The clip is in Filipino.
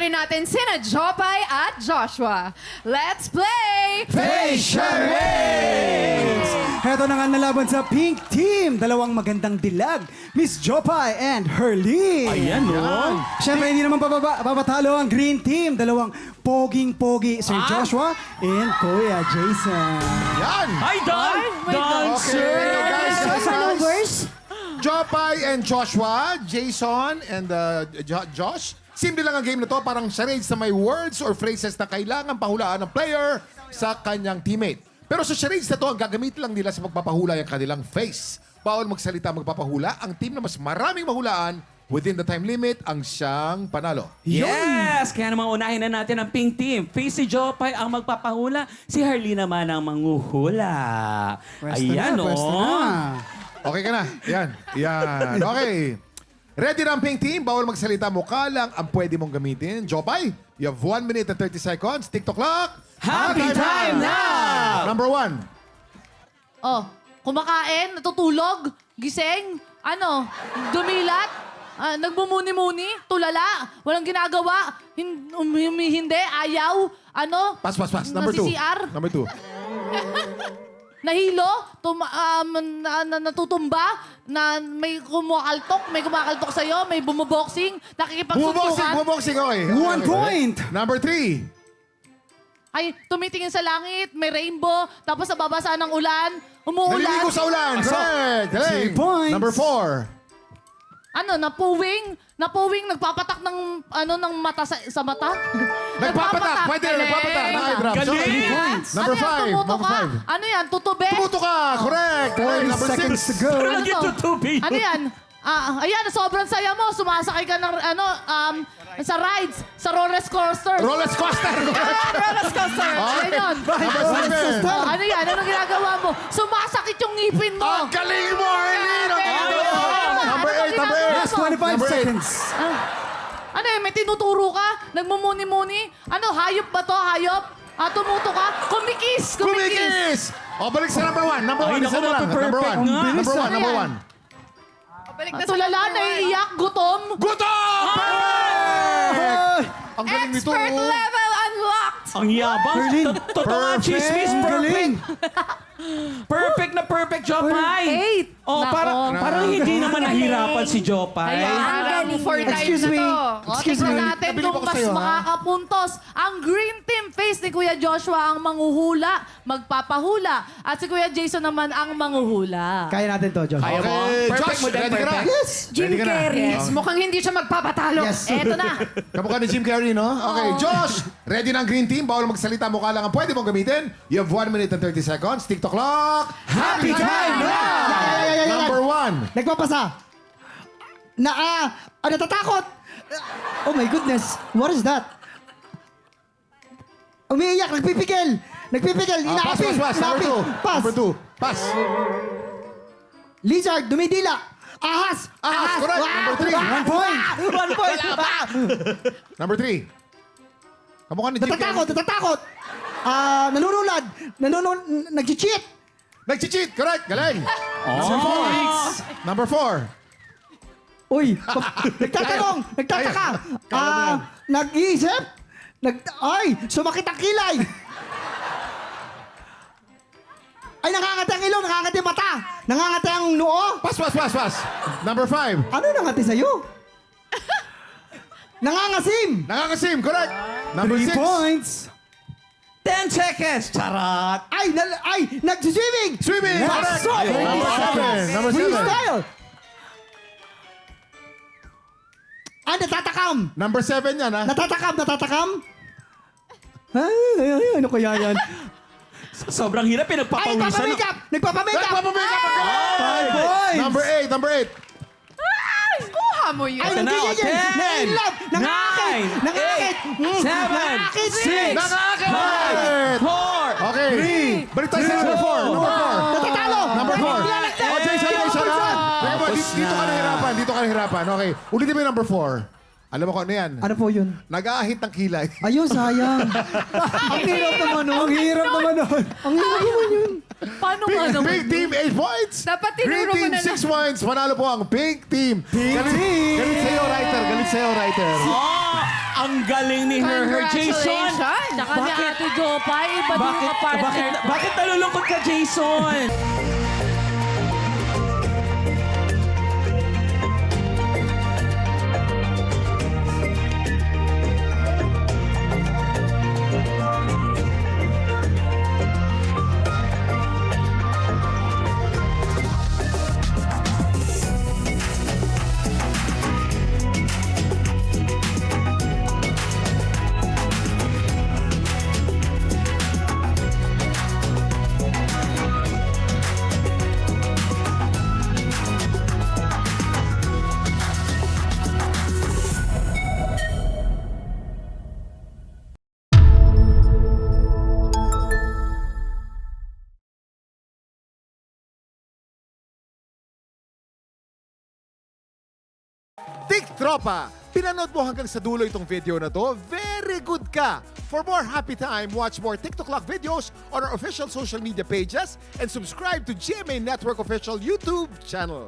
rin natin sina Jopay at Joshua. Let's play! Face Charades! Heto na nga nalaban sa Pink Team. Dalawang magandang dilag. Miss Jopay and Herlene. Ayan, no? Siyempre, hindi naman papatalo ang Green Team. Dalawang poging-pogi. Sir Joshua and Kuya Jason. Yan! Hi, Don! Dancer! Okay, guys. Followers? Jopay and Joshua, Jason and Josh. Simple lang ang game na to. Parang charades na may words or phrases na kailangan pahulaan ng player sa kanyang teammate. Pero sa charades na to, ang gagamit lang nila sa pagpapahula yung kanilang face. Bawal magsalita magpapahula. Ang team na mas maraming mahulaan within the time limit ang siyang panalo. Yes! Kaya naman unahin na natin ang Pink Team. Face si Jopay ang magpapahula. Si Harley naman ang manghuhula. Ayan, no? Pwesto na. Okay ka na? Yan. Yan. Okay. Ready na ang Pink Team? Bawal magsalita. Mukha lang ang pwede mong gamitin. Jopay, you have 1 minute and 30 seconds. TikTok clock. Happy time now! Number 1. Oh, kumakain, natutulog, gising, dumilat, nagmumuni-muni, tulala, walang ginagawa, hindi, ayaw, Pass. Number 2. nasi-CR, Number 2. nahilo, natutumba, na may kumakaltok sa'yo, may bumuboxing, nakikipagsuntukan. Bumuboxing. Okay. 1 point. Number 3. Ay, tumitingin sa langit, may rainbow, tapos nababasa ng ulan, umuulan. Naliligo sa ulan. Correct. Galing. 3 points. Number 4. Napuwing, nagpapatak ng mata sa mata. Nagpapatak. Pwede na nagpapatak. Naka-drop. Galing. Number 5. Tumuto Number ka? 5. Ano yan? Tutube? Tumuto ka. Correct. Okay, 40 number seconds 6. to go. Parang Ano? tutubi. Ano yan? Ayan, sobrang saya mo. Sumasakay ka ng, sa rides, sa roller coaster. Roller coaster. Roller coaster. Ano yun? Number 7. Ano yan? Anong ginagawa mo? Sumasakit yung ngipin mo. Ang galing mo, Arlene. Ang galing mo. Number 8. Number 8. Last 25 Number 8. seconds. Ano eh, may tinuturo ka? Nagmumuni-muni? Ano, hayop ba to? Hayop? Tumuto ka? Kumikis! Kumikis. O, balik sa number 1. Number 1. Ay, naku, Isa na lang. Number perfect 1. nga. Number 1. Ano Number yan? 1. Balik na sa Tulala, number one. naiiyak, gutom. Gutom! Perfect! Ang galing nito. Expert oh. level unlocked! Ang yabang. Herlene. Totoo nga, chismis. Ang Perfect. galing. Perfect na perfect, Jopay. 8. Oh, Nako. parang hindi naman nahirapan si Jopay. Parang 4 times Excuse na me. to. Excuse Tingnan me. natin Nabili kung ko mas sa'yo, ha? makakapuntos. Ang Green Team face ni Kuya Joshua ang manghuhula, magpapahula. At si Kuya Jason naman ang manghuhula. Kaya natin to, Josh. Kaya mo? Okay, Perfect Josh, mo din, ready ka na? perfect. Yes. Jim Ready ka na? Carrey. Oh. Mukhang hindi siya magpapatalo. Yes. Eto na. Kamukha ni Jim Carrey, no? Okay, Josh, ready na ang Green Team. Bawal magsalita. Mukha lang ang pwede mong gamitin. You have 1 minute and 30 seconds. TikTok clock. Happy time now! Number 1. Nagpapasa. Natatakot. Oh my goodness. What is that? Umiiyak, nagpipigil. Nagpipigil, Pass. inaapi. Number 2. Pass. Number 2. Pass. Lizard, dumidila. Ahas. Ahas, correct. Number 3. 1 point. 1 point. Number 3. Kamukha ni Jim Natatakot, Carrey. natatakot. Nanunulad. Nag-cheat. Nag-cheat. Correct. Galing. Number 4. Uy, nagtatanong, nagtataka. Nag-iisip. Sumakit ang kilay. Ay, nangangati ang ilong, nangangati ang mata. Nangangati ang noo. Pass. Number 5. Ano nangati sa'yo? Nangangasim. Nangangasim. Correct. Number 6. points. 10 seconds. Charot. Nagsiswimming. Swimming. Correct. Number 7. Freestyle. Natatakam. Number 7 yan, ha? Natatakam. Ano kaya yan? Sobrang hirap, pinagpapawisan. Nagpapamakeup. Nagpapamake-up. 5 points. Number 8. Kuha mo yun. Ito na, 10, Na-inlove. Nangakit. 9, 7, 6, Nakakit. 4, Okay. Balik tayo sa number 4. Natatalo. Number 4. Oh, Jason, ha? Teka mo, dito ka nahirapan. Okay. Ulitin mo yung number 4. Alam mo kung ano yan? Ano po yun? Nag-aahit ng kilay. Ayun, sayang. Ang hirap naman nun. Ang hirap naman nun. Ang hirap naman yun. Paano nga naman? Pink Team, 8 points. Dapat Green tinuro mo Team, na 6 points. Panalo po ang Pink Team. Pink Team. Galit sa'yo, writer. Galit sa'yo, writer. Ang galing ni Her Jason. Congratulations! Tsaka ni Bakit? Ate Jopay, iba din yung kapartner. Bakit nalulungkot ka, Jason? Tik Tropa! Pinanood mo hanggang sa dulo itong video na to? Very good ka! For more happy time, watch more TikTok Clock videos on our official social media pages and subscribe to GMA Network official YouTube channel.